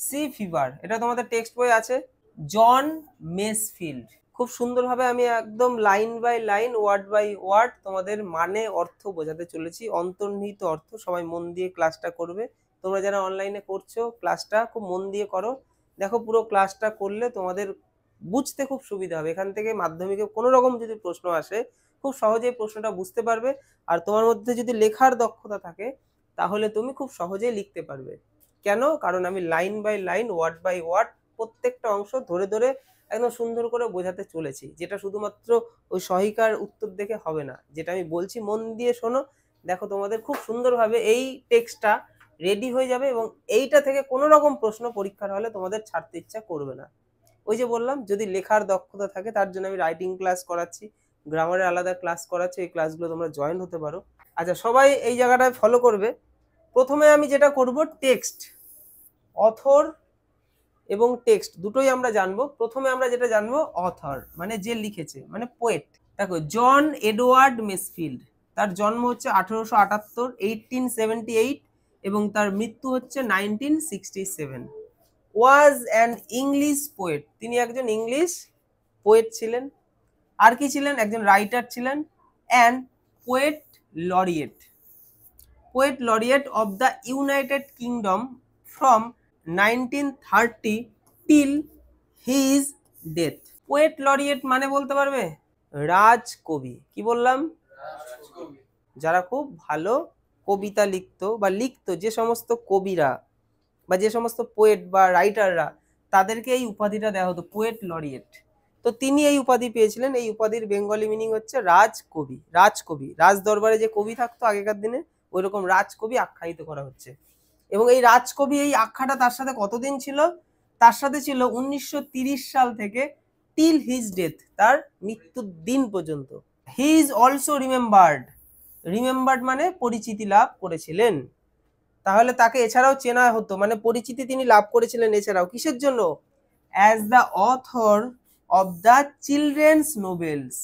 C fever, এটা তোমাদের text বই আছে। জন মেসফিল্ড, খুব সুন্দরভাবে আমি একদম line by line word by word তোমাদের মানে অর্থ বোঝাতে চলেছি, অন্তর্নিহিত অর্থ। সবাই মন দিয়ে ক্লাসটা করবে। তোমরা যারা অনলাইনে করছো ক্লাসটা খুব মন দিয়ে করো। দেখো পুরো ক্লাসটা করলে তোমাদের বুঝতে খুব সুবিধা হবে। এখান থেকে মাধ্যমিকে কোনো রকম যদি প্রশ্ন আসে খুব সহজেই প্রশ্নটা বুঝতে পারবে। আর তোমার মধ্যে যদি লেখার দক্ষতা থাকে তাহলে তুমি খুব সহজেই লিখতে পারবে। কেন? কারণ আমি line by line word by word প্রত্যেকটা অংশ ধরে ধরে একদম সুন্দর করে বোঝাতে চলেছি, যেটা শুধুমাত্র ওই সহায়িকার উত্তর দেখে হবে না। যেটা আমি বলছি মন দিয়ে শোনো, দেখো তোমাদের খুব সুন্দরভাবে এই টেক্সটটা রেডি হয়ে যাবে এবং এইটা থেকে কোনো রকম প্রশ্ন পরীক্ষার হলে তোমাদের ছাড়তে ইচ্ছা করবে না। ওই যে বললাম, যদি লেখার দক্ষতা থাকে তার জন্য আমি রাইটিং ক্লাস করাচ্ছি, গ্রামারের আলাদা ক্লাস করাচ্ছি, এই ক্লাসগুলো তোমরা জয়েন হতে পারো। আচ্ছা, সবাই এই জায়গাটায় ফলো করবে। প্রথমে আমি যেটা করব, টেক্সট, অথর এবং টেক্সট দুটোই আমরা জানবো। প্রথমে আমরা যেটা জানবো অথর, মানে যে লিখেছে, মানে পোয়েট। দেখো, জন এডওয়ার্ড মেসফিল্ড, তার জন্ম হচ্ছে 1878, 1878, এবং তার মৃত্যু হচ্ছে 1967। ওয়াজ অ্যান ইংলিশ পোয়েট, তিনি একজন ইংলিশ পোয়েট ছিলেন। আর কি ছিলেন? একজন রাইটার ছিলেন। And poet laureate, poet laureate of the United kingdom from 1930 till his death. Poet laureate মানে বলতে পারবে? রাজকবি। কি বললাম? যারা খুব ভালো কবিতা লিখতো বা লিখতো, যে সমস্ত কবিরা বা যে সমস্ত পোয়েট বা রাইটাররা, তাদেরকে এই উপাধিটা দেওয়া হতো, পোয়েট লরিয়েট। তো তিনি এই উপাধি পেয়েছিলেন। এই উপাধির বেঙ্গলি মিনিং হচ্ছে রাজকবি। রাজকবি, রাজ দরবারে যে কবি থাকতো আগেকার দিনে, ওই রকম রাজকবি আখ্যায়িত করা হচ্ছে। এবং এই রাজকবি, এই আখ্যাটা তার সাথে কতদিন ছিল? তার সাথে ছিল 1930 সাল থেকে টিল হিজ ডেথ, তার মৃত্যুর দিন পর্যন্ত। He is also remembered, remembered মানে পরিচিতি লাভ করেছিলেন। তাহলে তাকে এছাড়াও চেনা হতো, মানে পরিচিতি তিনি লাভ করেছিলেন এছাড়াও কিসের জন্য? As the author of the children's novels.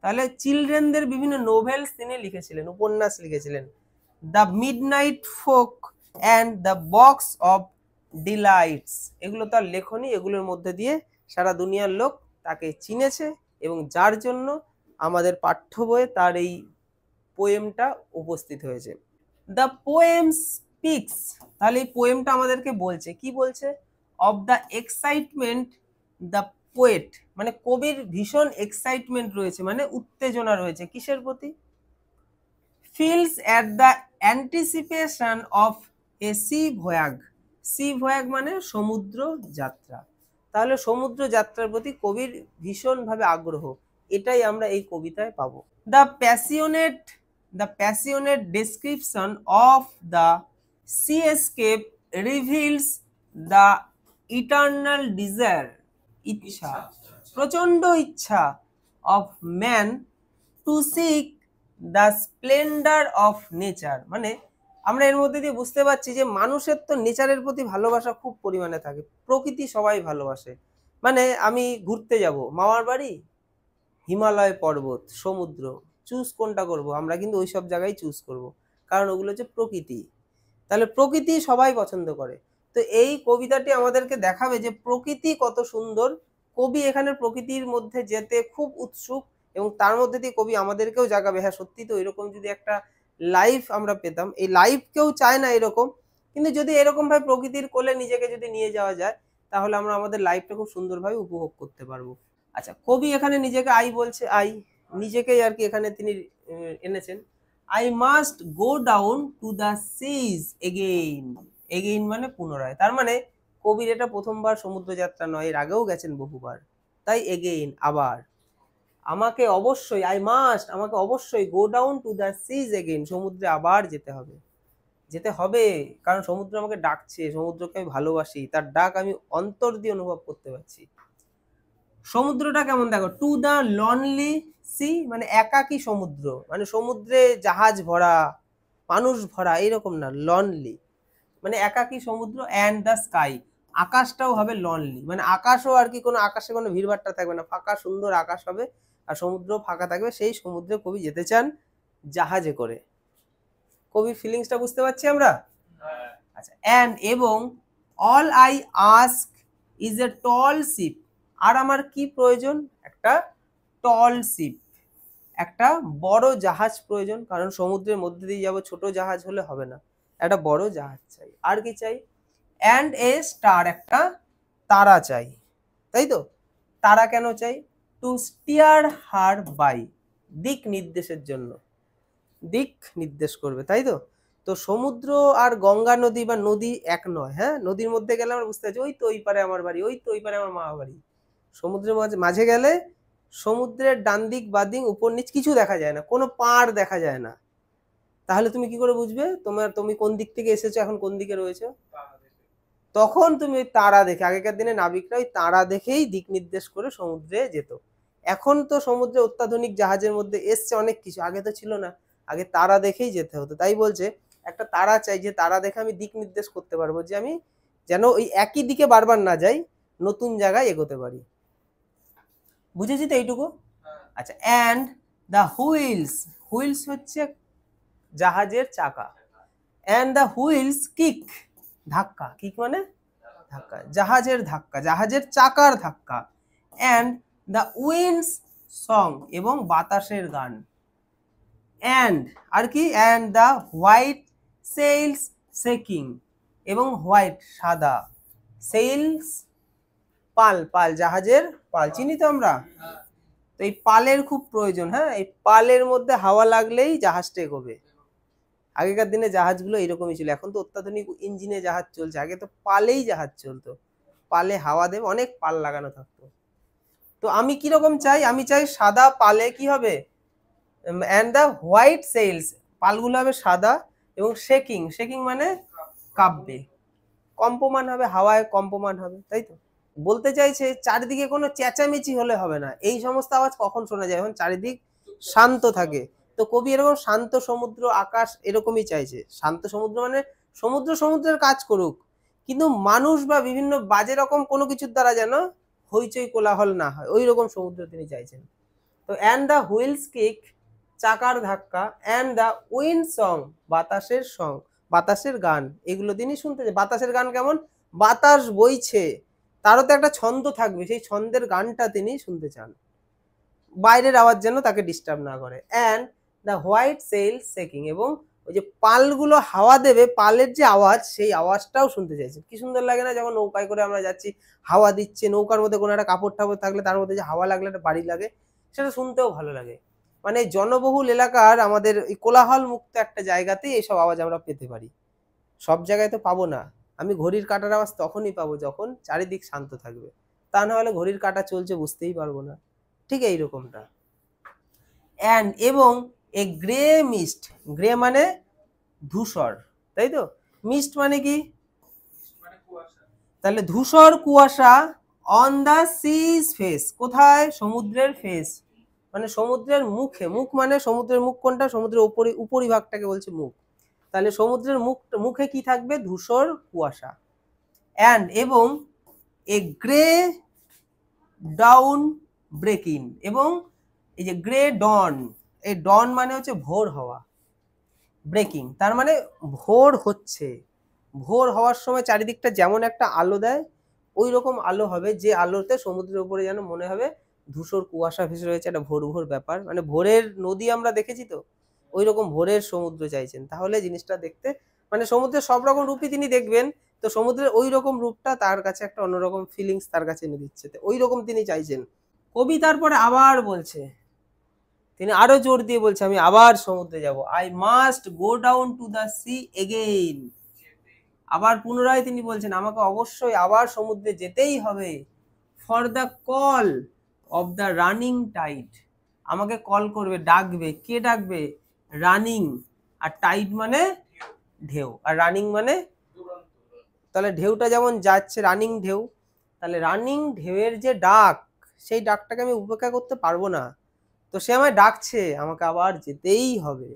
তাহলে চিলড্রেনদের বিভিন্ন নোভেলস তিনি লিখেছিলেন, উপন্যাস লিখেছিলেন। The midnight folk and the box of delights, এগুলো তার লেখনী। এগুলোর মধ্যে দিয়ে সারা দুনিয়ার লোক তাকে চিনেছে এবং যার জন্য আমাদের পাঠ্য বইয়ে তার এই পোয়েমটা উপস্থিত হয়েছে। দ্য পোয়েম স্পিক্স, তাহলে এই পোয়েমটা আমাদেরকে বলছে, কি বলছে? Of the excitement the poet, মানে কবির ভীষণ এক্সাইটমেন্ট রয়েছে, মানে উত্তেজনা রয়েছে কিসের প্রতি? Feels at the anticipation of a sea voyage. Sea voyage মানে সমুদ্র যাত্রা। তাহলে সমুদ্র যাত্রার প্রতি কবির ভীষণভাবে আগ্রহ, এটাই আমরা এই কবিতায় পাবো। The passionate, the passionate description of the sea escape reveals the eternal desire, ইচ্ছা, প্রচন্ড ইচ্ছা, of man to seek the splendour of nature. মানে আমরা এর মধ্যে দিয়ে বুঝতে পারছি যে মানুষের তো নেচারের প্রতি ভালোবাসা খুব পরিমাণে থাকে, প্রকৃতি সবাই ভালোবাসে। মানে আমি ঘুরতে যাব, মামার বাড়ি, হিমালয় পর্বত, সমুদ্র, চুজ কোনটা করব? আমরা কিন্তু ওই সব জায়গায় চুজ করব, কারণ ওগুলো হচ্ছে প্রকৃতি। তাহলে প্রকৃতি সবাই পছন্দ করে। তো এই কবিতাটি আমাদেরকে দেখাবে যে প্রকৃতি কত সুন্দর। কবি এখানে প্রকৃতির মধ্যে যেতে খুব উৎসুক এবং তার মধ্যে দিয়ে কবি আমাদেরকেও জাগাবে। হ্যাঁ সত্যি তো, এরকম যদি একটা লাইফ আমরা পেতাম, এই লাইফ কেউ চায় না এরকম, কিন্তু যদি এরকম ভাবে প্রকৃতির কোলে নিজেকে যদি নিয়ে যাওয়া যায় তাহলে আমরা আমাদের লাইফটা খুব সুন্দরভাবে উপভোগ করতে পারবো। আচ্ছা, কবি এখানে নিজেকে আই বলছে, আই নিজেকেই আর কি এখানে তিনি এনেছেন। I must go down to the seize again. Again মানে পুনরায়, তার মানে কবির এটা প্রথমবার সমুদ্র যাত্রা নয়, এর আগেও গেছেন বহুবার। তাই এগেইন, আবার। আমাকে অবশ্যই, আই মাস্ট, আমাকে অবশ্যই go down to the seize again, সমুদ্রে আবার যেতে হবে। যেতে হবে কারণ সমুদ্র আমাকে ডাকছে, সমুদ্রকে আমি ভালোবাসি, তার ডাক আমি অন্তর দিয়ে অনুভব করতে পারছি। সমুদ্রটা কেমন দেখো, টু দ্য লনলি সি মানে একাকী সমুদ্র, মানে সমুদ্রে জাহাজ ভরা, মানুষ ভরা, এইরকম না, লনলি মানে একাকী সমুদ্র। অ্যান্ড দ্য স্কাই, আকাশটাও হবে লনলি, মানে আকাশও আর কি কোনো, আকাশে কোনো ভিড়ভাট্টা থাকবে না, ফাঁকা সুন্দর আকাশ হবে আর সমুদ্র ফাঁকা থাকবে। সেই সমুদ্রে কবি যেতে চান জাহাজে করে। কবির ফিলিংসটা বুঝতে পারছি আমরা? আচ্ছা, অ্যান্ড এবং all I ask is a tall ship. আর আমার কি প্রয়োজন? একটা টল শিপ, একটা বড় জাহাজ প্রয়োজন, কারণ সমুদ্রের মধ্যে দিয়ে যাবো, ছোট জাহাজ হলে হবে না, একটা বড় জাহাজ চাই। আর কি চাই? অ্যান্ড এ স্টার, একটা তারা চাই, তাই তো? তারা কেন চাই? টু স্টিয়ার হার বাই, দিক নির্দেশের জন্য, দিক নির্দেশ করবে, তাই তো? তো সমুদ্র আর গঙ্গা নদী বা নদী এক নয়, হ্যাঁ? নদীর মধ্যে গেলে আমরা বুঝতে পারছি ওই তো ওই পারে আমার বাড়ি, ওই তো ওই পারে আমার মামা বাড়ি। সমুদ্রের মাঝে মাঝে গেলে সমুদ্রের ডান দিক বাঁ দিক উপর নিচ কিছু দেখা যায় না, কোনো পাড় দেখা যায় না। তাহলে তুমি কি করে বুঝবে তুমি কোন দিক থেকে এসেছো, এখন কোন দিকে রয়েছো? তখন তুমি ওই তারা দেখে, আগেকার দিনে নাবিকরা ওই তারা দেখেই দিক নির্দেশ করে সমুদ্রে যেত। এখন তো সমুদ্রে অত্যাধুনিক জাহাজের মধ্যে এসছে অনেক কিছু, আগে তো ছিল না, আগে তারা দেখেই যেতে হতো। তাই বলছে একটা তারা চাই, যে তারা দেখে আমি দিক নির্দেশ করতে পারবো, যে আমি যেন ওই একই দিকে বারবার না যাই, নতুন জায়গায় এগোতে পারি। বুঝেছি তো এইটুকু? আচ্ছা, অ্যান্ড দ্য হুইলস, হুইলস হচ্ছে জাহাজের চাকা, অ্যান্ড দ্য হুইলস কিক, ধাক্কা, কিক মানে ধাক্কা, জাহাজের ধাক্কা, জাহাজের চাকার ধাক্কা, অ্যান্ড দ্য উইন্ডস সং, এবং বাতাসের গান, অ্যান্ড আর কি, and the white sails shaking, এবং হোয়াইট সাদা, সেলস পাল, পাল জাহাজের পাল, চিনি তো আমরা। তো এই পালের খুব প্রয়োজন, হ্যাঁ? এই পালের মধ্যে হাওয়া লাগলেই জাহাজটা এগোবে। আগেকার দিনে জাহাজগুলো এরকমই ছিল, এখন তো অত্যাধুনিক ইঞ্জিনে জাহাজ চলছে, আগে তো পালেই জাহাজ চলতো, পালে হাওয়া দেবে, অনেক পাল লাগানো থাকতো। তো আমি কিরকম চাই? আমি চাই সাদা পালে কি হবে, অ্যান্ড দ্য হোয়াইট সেলস, পালগুলো হবে সাদা, এবং শেকিং, শেকিং মানে কাঁপবে, কম্পমান হবে, হাওয়ায় কম্পমান হবে, তাই তো? বলতে চাইছে চারিদিকে কোনো চেঁচামেচি হলে হবে না, এই সমস্ত আওয়াজ কখন শোনা যায়? এখন চারিদিক শান্ত থাকে। তো কবি এরকম শান্ত সমুদ্র আকাশ এরকমই চাইছে। শান্ত সমুদ্র মানে সমুদ্র সমুদ্রের কাজ করুক, কিন্তু মানুষ বা বিভিন্ন বাজে রকম কোনো কিছুর দ্বারা যেন হইচই কোলাহল না হয়, ওই রকম সমুদ্র তিনি চাইছেন। তো অ্যান্ড দ্য হুইলস কিক, চাকার ধাক্কা, অ্যান্ড দ্য উইন্ড সং, বাতাসের সং, বাতাসের গান, এগুলো তিনি শুনতে চান। বাতাসের গান কেমন? বাতাস বইছে, তারও তো একটা ছন্দ থাকবে, সেই ছন্দের গানটা তিনি শুনতে চান, বাইরের আওয়াজ যেন তাকে ডিস্টার্ব না করে। And the white sail shaking, এবং ওই যে পালগুলো হাওয়া দেবে, পালের যে আওয়াজ, সেই আওয়াজটাও শুনতে চাইছেন। কি সুন্দর লাগে না, যখন নৌকায় করে আমরা যাচ্ছি, হাওয়া দিচ্ছে, নৌকার মধ্যে কোনো একটা কাপড় টাপড় থাকলে তার মধ্যে যে হাওয়া লাগলে একটা বাড়ি লাগে, সেটা শুনতেও ভালো লাগে। মানে জনবহুল এলাকার আমাদের এই কোলাহল মুক্ত একটা জায়গাতেই এইসব আওয়াজ আমরা পেতে পারি, সব জায়গায় তো পাবো না। আমি ঘড়ির কাঁটার আওয়াজ তখনই পাবো যখন চারিদিক শান্ত থাকবে, তা না হলে ঘড়ির কাঁটা চলছে বুঝতেই পারবো না। ঠিক এইরকমটা। অ্যান্ড এবং এ গ্রে মিস্ট, গ্রে মানে ধূসর, তাই তো? মিস্ট মানে কি? তাহলে ধূসর কুয়াশা, অন দা সিজ ফেস, কোথায়? সমুদ্রের ফেস মানে সমুদ্রের মুখে, মুখ মানে সমুদ্রের মুখ কোনটা? সমুদ্রের উপরিভাগটাকে বলছে মুখ। তাহলে সমুদ্রের মুখে কি থাকবে? ধূসর কুয়াশা। অ্যান্ড এবং এ গ্রে ডাউন ব্রেকিং, এবং এই যে গ্রে ডন, এই ডন মানে হচ্ছে ভোর হওয়া, ব্রেকিং তার মানে ভোর হচ্ছে, ভোর হওয়ার সময় চারিদিকটা যেমন একটা আলো দেয়, ওই রকম আলো হবে, যে আলোতে সমুদ্রের উপরে যেন মনে হবে ধূসর কুয়াশা ভেসে রয়েছে, একটা ভোর ভোর ব্যাপার, মানে ভোরের নদী আমরা দেখেছি তো, ওই রকম ভোরের সমুদ্র চাইছেন। তাহলে জিনিসটা দেখতে, মানে সমুদ্রের সব রকম রূপই তিনি দেখবেন, তো সমুদ্রের ওই রকম রূপটা তার কাছে একটা অন্যরকম ফিলিংস তার কাছে এনে দিচ্ছে, ওই রকম তিনি চাইছেন। কবি তারপরে আবার বলছে, তিনি আরো জোর দিয়ে বলছে আমি আবার সমুদ্রে যাব, I must go down to the sea again, আবার পুনরায় তিনি বলছেন আমাকে অবশ্যই আবার সমুদ্রে যেতেই হবে, for the call of the running tide, আমাকে কল করবে, ডাকবে, কে ডাকবে? রানিং, আর টাইড মানে ঢেউ, আর রানিং মানে, তাহলে ঢেউটা যেমন যাচ্ছে রানিং ঢেউ, তাহলে রানিং ঢেউয়ের যে ডাক, সেই ডাকটাকে আমি উপেক্ষা করতে পারবো না, তো সে আমায় ডাকছে, আমাকে আবার যেতেই হবে,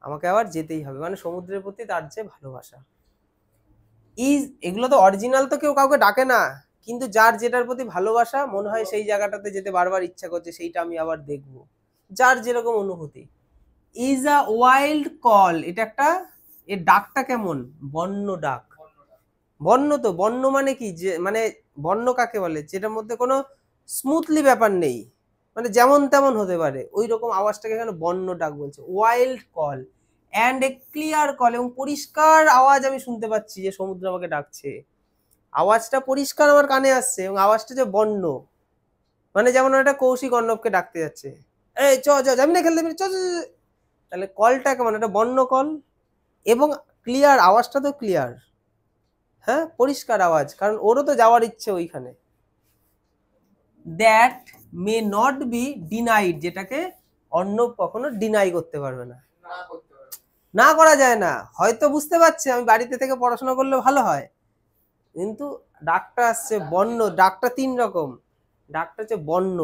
আমাকে আবার যেতেই হবে, মানে সমুদ্রের প্রতি তার যে ভালোবাসা। এগুলো তো অরিজিনাল তো কেউ কাউকে ডাকে না, কিন্তু যার যেটার প্রতি ভালোবাসা মনে হয় সেই জায়গাটাতে যেতে বারবার ইচ্ছা করছে, সেইটা আমি আবার দেখবো, যার যেরকম অনুভূতি। ইজ আ ওয়াইল্ড কল, এটা একটা, এর ডাকটা কেমন? বন্য ডাক, বন্য তো, বন্য মানে কি, যে মানে বন্য কাকে বলে, যেটার মধ্যে কোনো স্মুথলি ব্যাপার নেই, মানে যেমন তেমন হতে পারে, ওই রকম আওয়াজটাকে এখানে বন্য ডাক বলছে। Wild call and a clear call, এবং পরিষ্কার আওয়াজ আমি শুনতে পাচ্ছি যে সমুদ্র আমাকে ডাকছে, আওয়াজটা পরিষ্কার আমার কানে আসছে, এবং আওয়াজটা যে বন্য, মানে যেমন একটা কৌশিক অর্ণবকে ডাকতে যাচ্ছে, এই চ চ যাবি না খেলতে, চ চ চ। তাহলে কলটা কেমন, একটা বন্য কল, এবং ক্লিয়ার, আওয়াজটা তো ক্লিয়ার, হ্যাঁ পরিষ্কার আওয়াজ, কারণ ওরও তো যাওয়ার ইচ্ছে ওইখানে। That may not be denied, যেটাকে অর্ণব কখনো ডিনাই করতে পারবে না, না করা যায় না। হয়তো বুঝতে পারছে আমি বাড়িতে থেকে পড়াশোনা করলে ভালো হয়, কিন্তু ডাকটা আসছে বন্য, ডাকটা 3 রকম, ডাকটা হচ্ছে বন্য,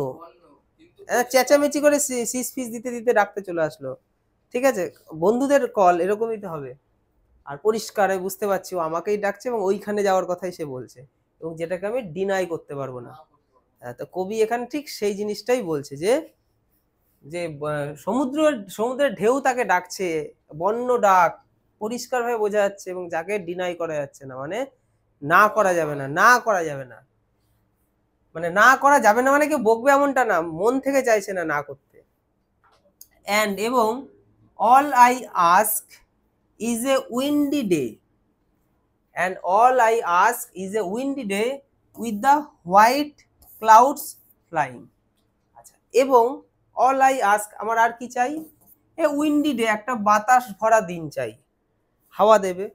চেঁচামেচি করে সিস ফিস দিতে দিতে ডাকতে চলে আসলো, ঠিক আছে, বন্ধুদের কল এরকমই তো হবে, আর পরিষ্কার আমি বুঝতে পারছি ও আমাকেই ডাকছে এবং ওইখানে যাওয়ার কথাই সে বলছে, এবং যেটাকে আমি ডিনাই করতে পারবো না। তো কবি এখানে ঠিক সেই জিনিসটাই বলছে যে যে সমুদ্রের ঢেউ তাকে ডাকছে, বন্য ডাক, পরিষ্কার ভাবে বোঝা যাচ্ছে, এবং যাকে ডিনাই করা যাচ্ছে না, মানে না করা যাবে না, না করা যাবে না, মানে না করা যাবে না মানে কেউ বকবে এমনটা না, মন থেকে চাইছে না না করতে। অ্যান্ড এবং all I ask is A Windy day, and all I ask is A Windy day with the white clouds flying. আচ্ছা, এবং অল আই আস্ক, আমার আর কি চাই, এ উইন্ডি ডে, একটা বাতাস ভরা দিন চাই, হাওয়া দেবে,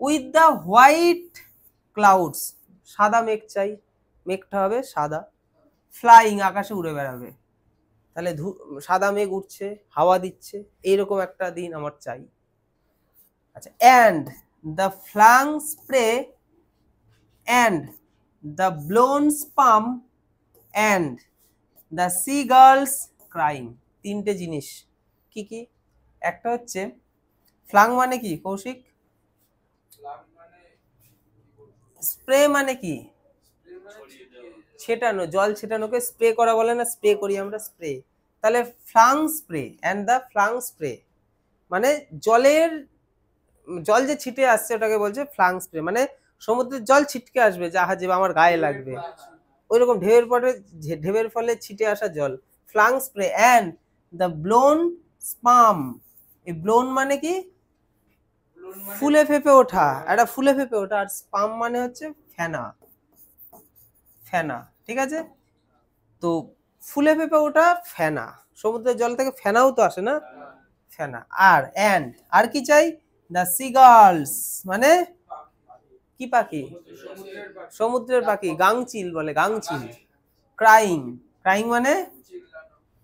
উইথ দ্য হোয়াইট ক্লাউডস, সাদা মেঘ চাই, মেঘটা হবে সাদা, ফ্লাইং, আকাশে উড়ে বেড়াবে, তাহলে সাদা মেঘ উঠছে, হাওয়া দিচ্ছে, এইরকম একটা দিন আমার চাই। আচ্ছা, and the flung spray and the blown spume and the sea gulls crying, 3টে জিনিস। কি কি? একটা হচ্ছে ফ্লাং মানে কি কৌশিক? স্প্রে মানে কি? ছেটানো, জল ছেটানোকে স্প্রে করা বলে না, স্প্রে করি আমরা, স্প্রে। তাহলে flung spray and the flung spray মানে জল যে ছিটে আসছে ওটাকে বলছে ফ্লাং স্প্রে, মানে সমুদ্রের জল ছিটকে আসবে জাহাজে বা আমার গায়ে লাগবে, ওই রকম ঢেউয়ের ফলে ছিটে আসা জল, flung spray and the blown spume. এই ব্লোন মানে কি? ফুলে ফেপে ওঠা, একটা ফুলে ফেপে ওঠা, আর স্পাম মানে হচ্ছে ফেনা, ফেনা, ঠিক আছে। তো ফুলে ফেপে ওঠা ফেনা, সমুদ্রের জল থেকে ফেনাও তো আসে না, ফেনা। আর কি চাই? দ্য সিগার্লস মানে কি পাখি? সমুদ্রের পাখি, গাংচিল বলে, গাংচিল। ক্রাইং, ক্রাইং মানে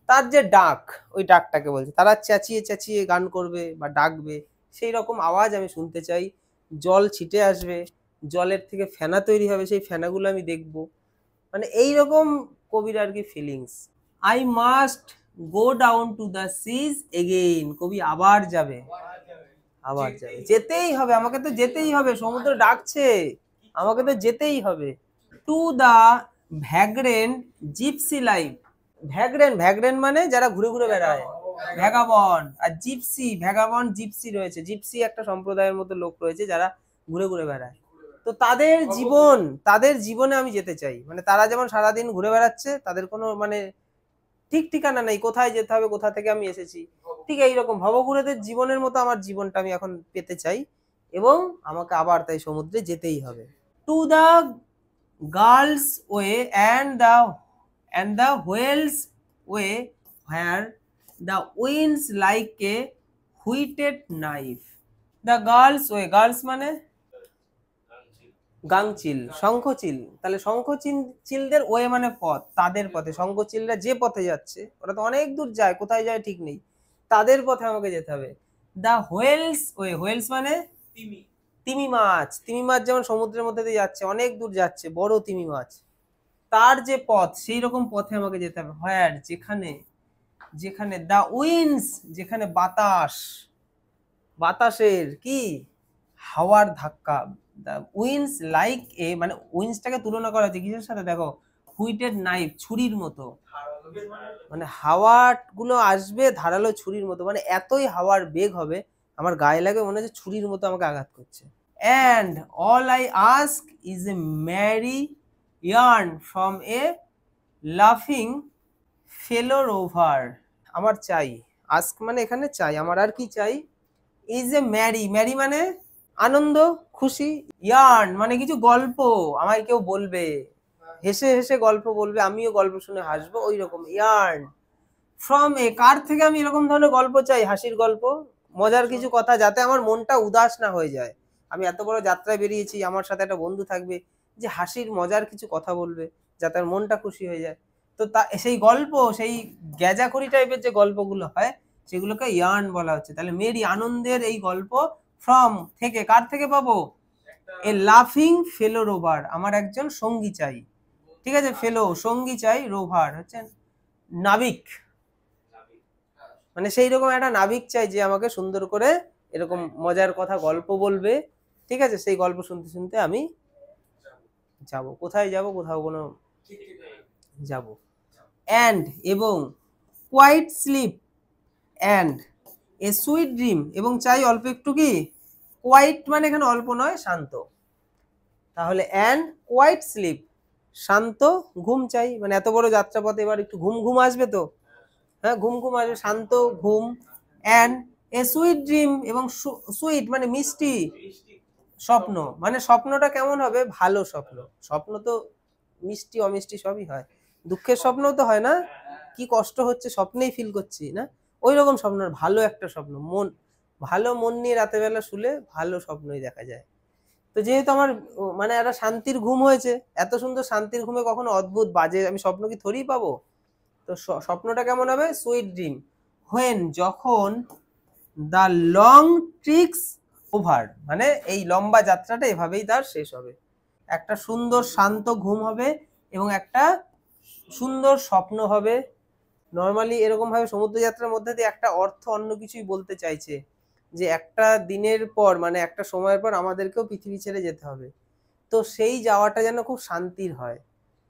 তার যে ডাক, ওই ডাকটাকে বলছে, তারা চেঁচিয়ে চেঁচিয়ে গান করবে বা ডাকবে, সেই রকম আওয়াজ আমি শুনতে চাই, জল ছিটে আসবে, জলের থেকে ফেনা তৈরি হবে, সেই ফেনাগুলো আমি দেখবো, মানে এইরকম কবির আর কি feelings. I must go down to the seize again, কবি আবার যাবে, আবার যাবে, যেতেই হবে, আমাকে তো যেতেই হবে, সমুদ্র ডাকছে, আমাকে তো যেতেই হবে। To the vagrant gypsy life, vagrant মানে যারা ঘুরে ঘুরে বেড়ায়, ভ্যাগাবন, আর জিপসি, ভ্যাগাবন জিপসি রয়েছে, জিপসি একটা সম্প্রদায়ের মতো লোক রয়েছে যারা ঘুরে ঘুরে বেড়ায়, তো তাদের জীবনে আমি যেতে চাই, মানে তারা যেমন সারাদিন ঘুরে বেড়াচ্ছে, তাদের কোনো মানে ঠিক ঠিকানা নেই, কোথায় যেতে হবে, কোথা থেকে আমি এসেছি, ঠিক এইরকম ভবঘুরেদের জীবনের মতো আমার জীবনটা আমি এখন পেতে চাই, এবং আমাকে আবার তাই সমুদ্রে যেতেই হবে। To the gull's way and the whale's way where the wind's like a whetted knife. The gull's way, gulls মানে গাংচিল, শঙ্খচিল, তাহলে চিলদের ওয়ে মানে পথ, তাদের পথে, শঙ্খচিলরা যে পথে যাচ্ছে, ওরা তো অনেক দূর যায়, কোথায় যায় ঠিক নেই, তাদের পথে আমাকে যেতে হবে। দ্য হোয়েলস ওয়ে, হোয়েলস মানে তিমি মাছ, তিমি মাছ যেমন সমুদ্রের মধ্যে দিয়ে যাচ্ছে, অনেক দূর যাচ্ছে, বড় তিমি মাছ, তার যে পথ, সেই রকম পথে আমাকে যেতে হবে। হোয়ার, যেখানে, যেখানে দ্য উইন্ডস, যেখানে বাতাস, বাতাসের কি, হাওয়ার ধাক্কা, দ্য উইন্ডস লাইক এ, মানে উইন্ডসটাকে তুলনা করা হচ্ছে কিসের সাথে, দেখো, হুইটেড নাইফ, ছুরির মতো, মানে হাওয়া গুলো আসবে ধারালো ছুরির মতো, মানে এতই হাওয়ার বেগ হবে আমার গায়ে লাগে, মনে হচ্ছে ছুরির মতো আমাকে আঘাত করছে, and all I ask is a merry yarn from a laughing fellow rover. আমার চাই, আস্ক মানে এখানে চাই, আমার আর কি চাই, ইজ এ ম্যারি, ম্যারি মানে আনন্দ, খুশি, ইয়ার্ন মানে কিছু গল্প আমায় কেউ বলবে, হেসে হেসে গল্প বলবে, আমিও গল্প শুনে হাসবো, ওই রকম ইয়ার্ন। ফ্রম এ, কার থেকে আমি এরকম ধরনের গল্প চাই, হাসির গল্প, মজার কিছু কথা, যাতে আমার মনটা উদাস না হয়ে যায়। আমি এত বড় যাত্রায় বেরিয়েছি, আমার সাথে একটা বন্ধু থাকবে যে হাসির মজার কিছু কথা বলবে, যাতে আমার মনটা খুশি হয়ে যায়। তো তা সেই গল্প, সেই গ্যাজাখড়ি টাইপের যে গল্পগুলো হয়, সেগুলোকে ইয়ার্ন বলা হচ্ছে। তাহলে মেরি, আনন্দের এই গল্প, ফ্রম থেকে, কার থেকে পাবো, এ লাফিং ফেলো রোভার, আমার একজন সঙ্গী চাই। ঠিক আছে, ফেলো সঙ্গী চাই, রোভার হচ্ছে নাবিক, মানে সেই রকম একটা নাবিক চাই যে আমাকে সুন্দর করে এরকম মজার কথা গল্প বলবে। ঠিক আছে, সেই গল্প শুনতে শুনতে আমি যাব। কোথায় যাব, কোথাও কোনো যাব। অ্যান্ড এবং, quiet sleep, and a sweet dream, এবং চাই অল্প একটু কি, কোয়াইট মানে এখানে অল্প নয়, শান্ত। তাহলে অ্যান্ড কোয়াইট স্লিপ, শান্ত ঘুম চাই, মানে এত বড় যাত্রাপথে এবার একটু ঘুম ঘুম আসবে তো, হ্যাঁ ঘুম ঘুম আসবে, শান্ত ঘুম। অ্যান্ড এ সুইট ড্রিম, এবং সুইট মানে মিষ্টি স্বপ্ন, মানে স্বপ্নটা কেমন হবে, ভালো স্বপ্ন। স্বপ্ন তো মিষ্টি অমিষ্টি সবই হয়, দুঃখের স্বপ্নও তো হয় না, কি কষ্ট হচ্ছে স্বপ্নেই ফিল করছি না, ওই রকম স্বপ্ন, ভালো একটা স্বপ্ন, মন ভালো, মন নিয়ে রাতের বেলা শুলে ভালো স্বপ্নই দেখা যায়। তো যেহেতু আমার মানে একটা শান্তির ঘুম হয়েছে, এত সুন্দর শান্তির ঘুমে কখনো অদ্ভুত বাজে আমি স্বপ্ন কি থরেই পাবো। তো স্বপ্নটা কেমন হবে, সুইট ড্রিম, হোয়েন যখন, দ্য লং ট্রিক্স ওভার, মানে এই লম্বা যাত্রাটা এভাবেই তার শেষ হবে, একটা সুন্দর শান্ত ঘুম হবে এবং একটা সুন্দর স্বপ্ন হবে। নর্মালি এরকম ভাবে সমুদ্র যাত্রার মধ্যে দিয়ে একটা অর্থ অন্য কিছুই বলতে চাইছে, যে একটা দিনের পর, মানে একটা সময়ের পর আমাদেরকেও পৃথিবী ছেড়ে যেতে হবে, তো সেই যাওয়াটা যেন খুব শান্তির হয়।